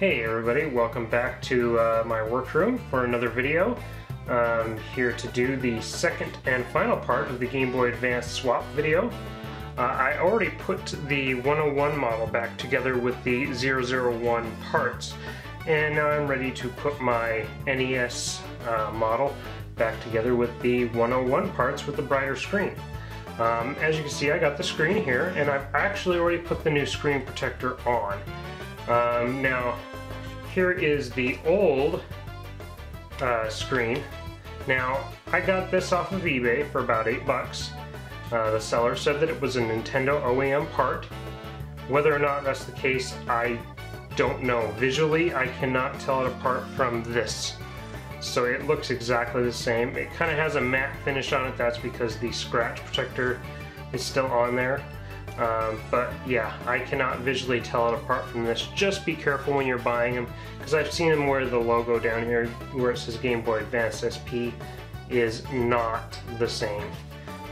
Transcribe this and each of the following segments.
Hey everybody, welcome back to my workroom for another video. Here to do the second and final part of the Gameboy Advance swap video. I already put the 101 model back together with the 001 parts, and now I'm ready to put my NES model back together with the 101 parts with the brighter screen. As you can see, I got the screen here, and I've actually already put the new screen protector on. Now, here is the old screen. Now, I got this off of eBay for about $8. The seller said that it was a Nintendo OEM part. Whether or not that's the case, I don't know. Visually, I cannot tell it apart from this. So it looks exactly the same. It kind of has a matte finish on it. That's because the scratch protector is still on there. But yeah, I cannot visually tell it apart from this. Just be careful when you're buying them, because I've seen them where the logo down here where it says Gameboy Advance SP is not the same.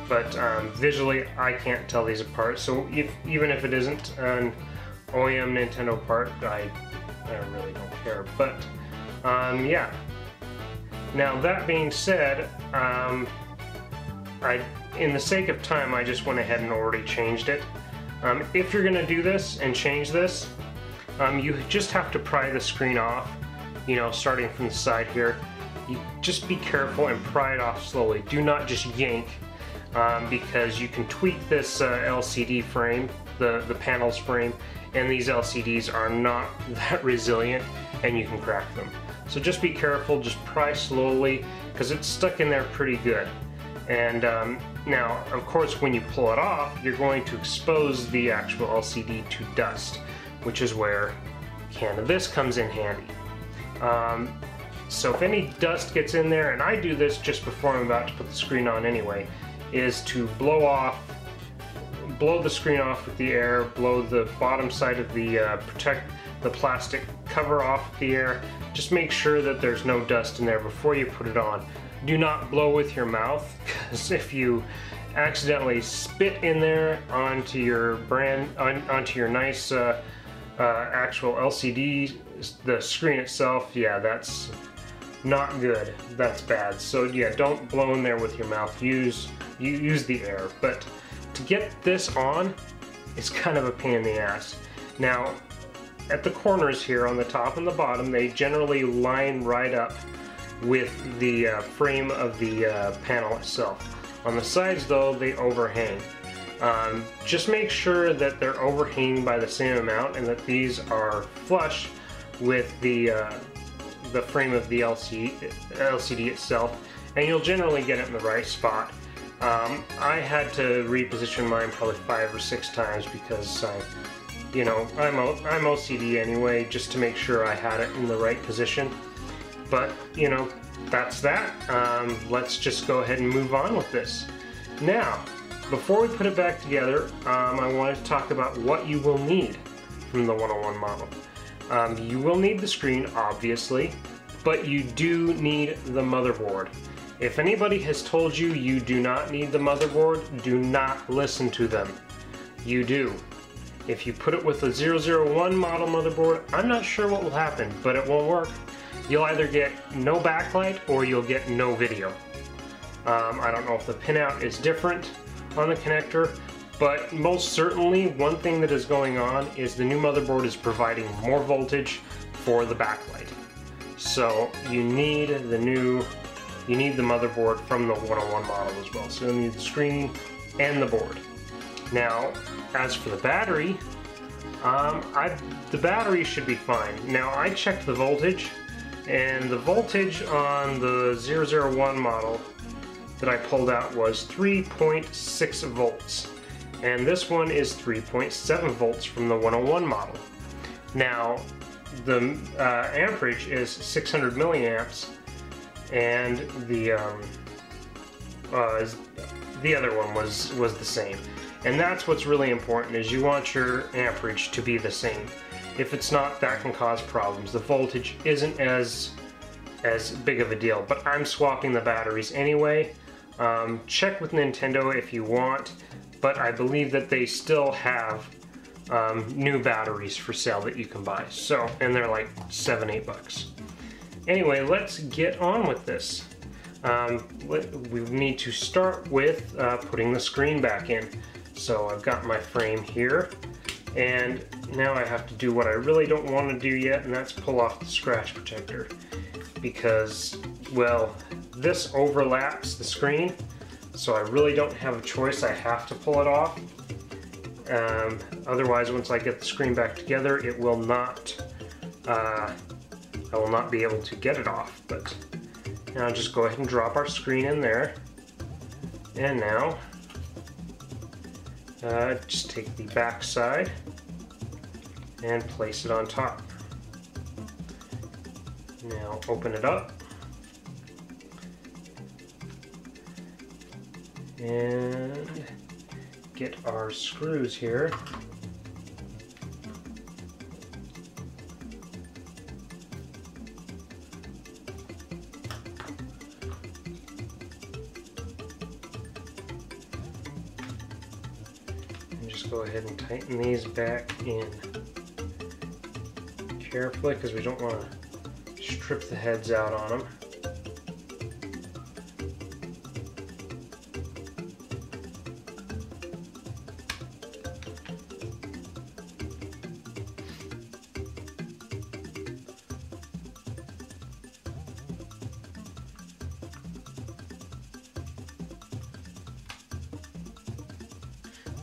But visually I can't tell these apart, so even if it isn't an OEM Nintendo part, I really don't care. But yeah. Now that being said, in the sake of time, I just went ahead and already changed it. If you're going to do this and change this, you just have to pry the screen off, you know, starting from the side here. You just be careful and pry it off slowly. Do not just yank, because you can tweak this LCD frame, the panels frame, and these LCDs are not that resilient, and you can crack them. So just be careful, just pry slowly, because it's stuck in there pretty good. And now, of course, when you pull it off, you're going to expose the actual LCD to dust, which is where a can of this comes in handy. So if any dust gets in there, and I do this just before I'm about to put the screen on anyway, is to blow the screen off with the air, blow the bottom side of the plastic cover off with the air. Just make sure that there's no dust in there before you put it on. Do not blow with your mouth, because if you accidentally spit in there onto your onto your nice actual LCD, the screen itself, yeah, that's not good. That's bad. So yeah, don't blow in there with your mouth. Use the air. But to get this on, it's kind of a pain in the ass. Now, at the corners here on the top and the bottom, they generally line right up with the frame of the panel itself. On the sides though, they overhang. Just make sure that they're overhanging by the same amount and that these are flush with the frame of the LCD itself, and you'll generally get it in the right spot. I had to reposition mine probably 5 or 6 times because you know, I'm OCD anyway, just to make sure I had it in the right position. But, you know, that's that. Let's just go ahead and move on with this. Now, before we put it back together, I wanted to talk about what you will need from the 101 model. You will need the screen, obviously, but you do need the motherboard. If anybody has told you you do not need the motherboard, do not listen to them. You do. If you put it with a 001 model motherboard, I'm not sure what will happen, but it won't work. You'll either get no backlight or you'll get no video. I don't know if the pinout is different on the connector, but most certainly one thing that is going on is the new motherboard is providing more voltage for the backlight. So you need the motherboard from the 101 model as well. So you'll need the screen and the board. Now, as for the battery, the battery should be fine. Now, I checked the voltage, and the voltage on the 001 model that I pulled out was 3.6 volts. And this one is 3.7 volts from the 101 model. Now, the amperage is 600 milliamps, and the other one was the same. And that's what's really important, is you want your amperage to be the same. If it's not, that can cause problems. The voltage isn't as big of a deal, but I'm swapping the batteries anyway. Check with Nintendo if you want, but I believe that they still have new batteries for sale that you can buy. So, and they're like $7, $8. Anyway, let's get on with this. We need to start with putting the screen back in. So I've got my frame here, and now I have to do what I really don't want to do yet, and that's pull off the scratch protector. Because, well, this overlaps the screen, so I really don't have a choice. I have to pull it off. Otherwise, once I get the screen back together, it will not, I will not be able to get it off. But now I'll just go ahead and drop our screen in there. And now, just take the back side and place it on top. Now open it up. And get our screws here. And just go ahead and tighten these back in carefully, because we don't want to strip the heads out on them.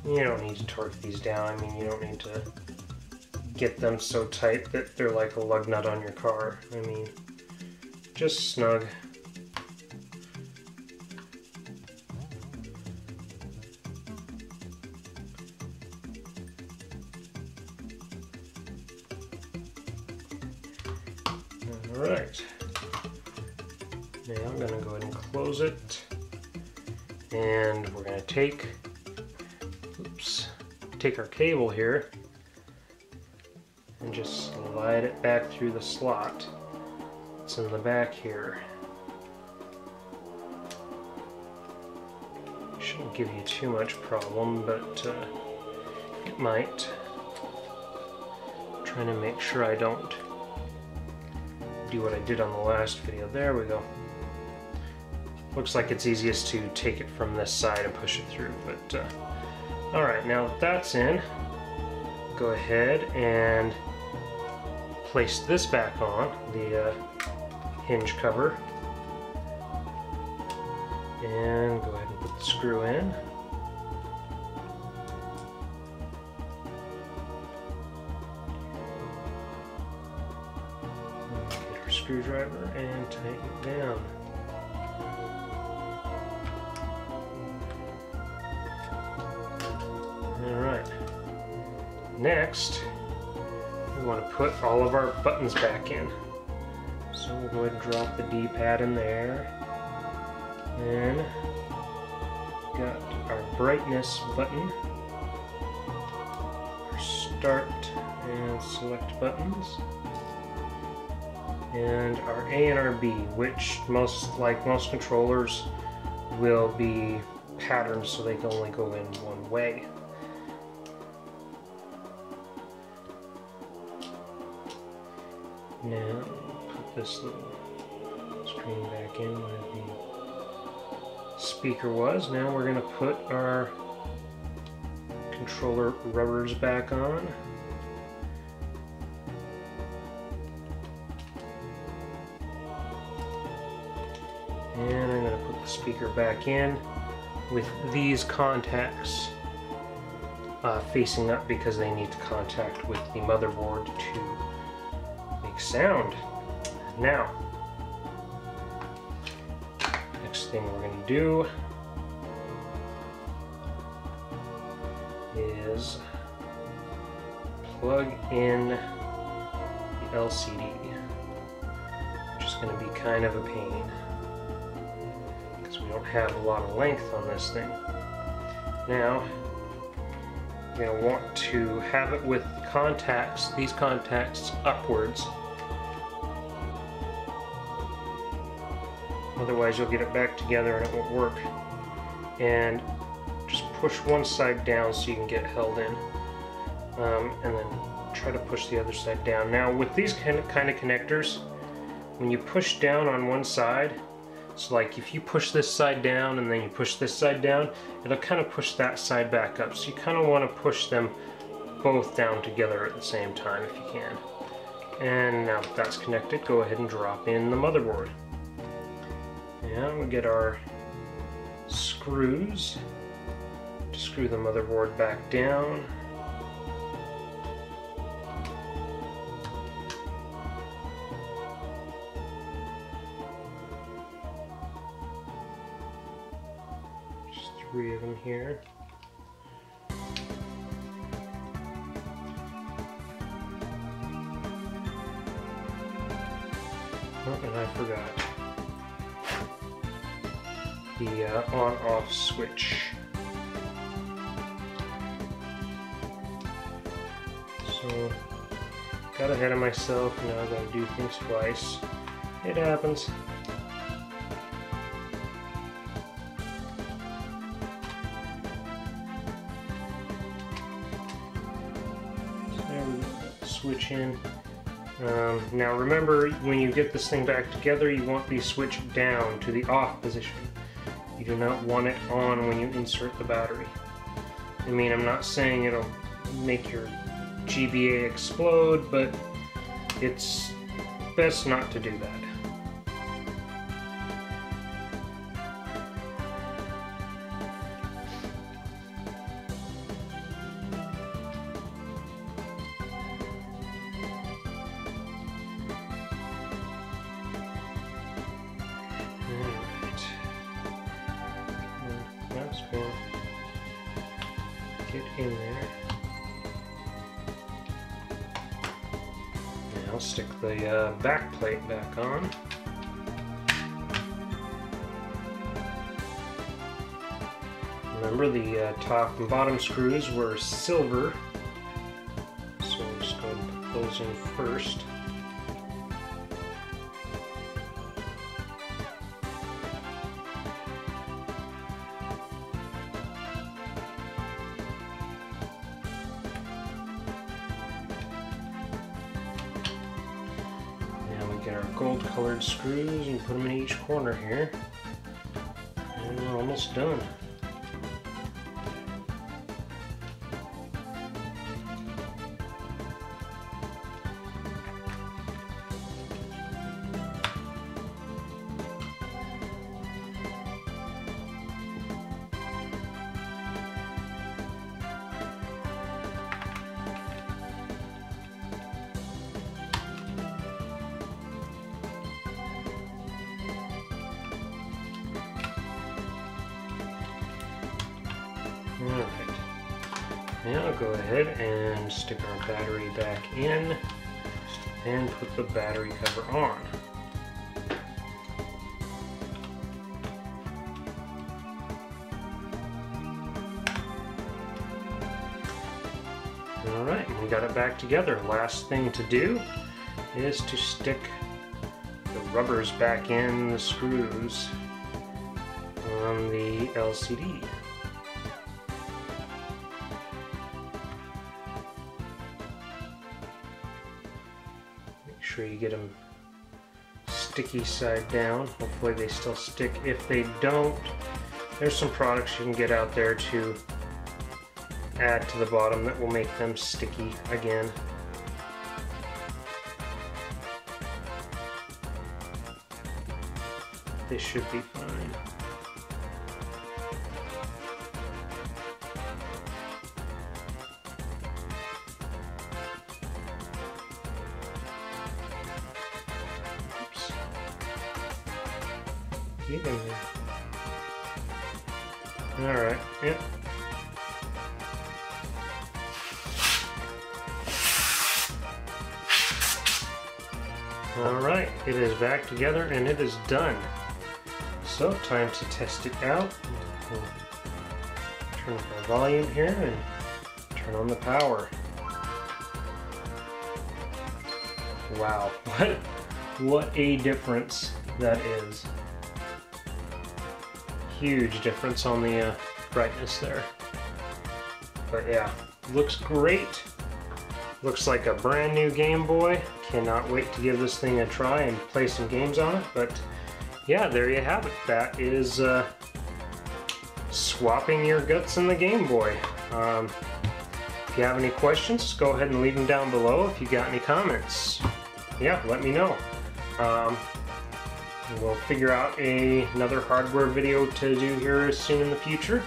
You don't need to torque these down. I mean, you don't need to get them so tight that they're like a lug nut on your car. I mean, just snug. Alright. Now I'm going to go ahead and close it. And we're going to take our cable here and just slide it back through the slot. It's in the back here. Shouldn't give you too much problem, but it might. I'm trying to make sure I don't do what I did on the last video. There we go. Looks like it's easiest to take it from this side and push it through, but alright, now that that's in, go ahead and place this back on, the hinge cover, and go ahead and put the screw in. Get our screwdriver and tighten it down. Alright, next we want to put all of our buttons back in. So we'll go ahead and drop the D-pad in there. And got our brightness button, our start and select buttons, and our A and our B, which like most controllers will be patterned so they can only go in one way. Now, put this little screen back in where the speaker was. Now we're going to put our controller rubbers back on. And I'm going to put the speaker back in with these contacts facing up, because they need to contact with the motherboard to sound. Now, next thing we're going to do is plug in the LCD, which is going to be kind of a pain because we don't have a lot of length on this thing. Now, you're going to want to have it with contacts, these contacts upwards. Otherwise you'll get it back together and it won't work. And just push one side down so you can get it held in. and then try to push the other side down. Now with these kind of connectors, when you push down on one side, so like if you push this side down and then you push this side down, it'll kind of push that side back up. So you kind of want to push them both down together at the same time if you can. And now that that's connected, go ahead and drop in the motherboard. And we get our screws to screw the motherboard back down. Just 3 of them here. Oh, and I forgot the on-off switch. So, got ahead of myself, now I've got to do things twice. It happens. So there we go, switch in. Now remember, when you get this thing back together, you want the switch down to the off position. You do not want it on when you insert the battery. I mean, I'm not saying it'll make your GBA explode, but it's best not to do that. That's going to get in there. Now stick the back plate back on. Remember, the top and bottom screws were silver, so we'll just go ahead and put those in first. Get our gold colored screws and put them in each corner here, and we're almost done. Alright, now I'll go ahead and stick our battery back in and put the battery cover on. Alright, we got it back together. Last thing to do is to stick the rubbers back in the screws on the LCD. Make sure you get them sticky side down. Hopefully they still stick. If they don't, there's some products you can get out there to add to the bottom that will make them sticky again. They should be fine. Oops. Get in there. Alright, yep. Alright, it is back together and it is done. So, time to test it out. We'll turn up our volume here and turn on the power. Wow, what a difference that is. Huge difference on the brightness there. But yeah, looks great. Looks like a brand new Game Boy. Cannot wait to give this thing a try and play some games on it. But yeah, there you have it. That is swapping your guts in the Game Boy. If you have any questions, go ahead and leave them down below. If you got any comments, yeah, let me know. We'll figure out another hardware video to do here soon in the future.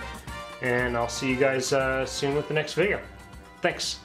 And I'll see you guys soon with the next video. Thanks.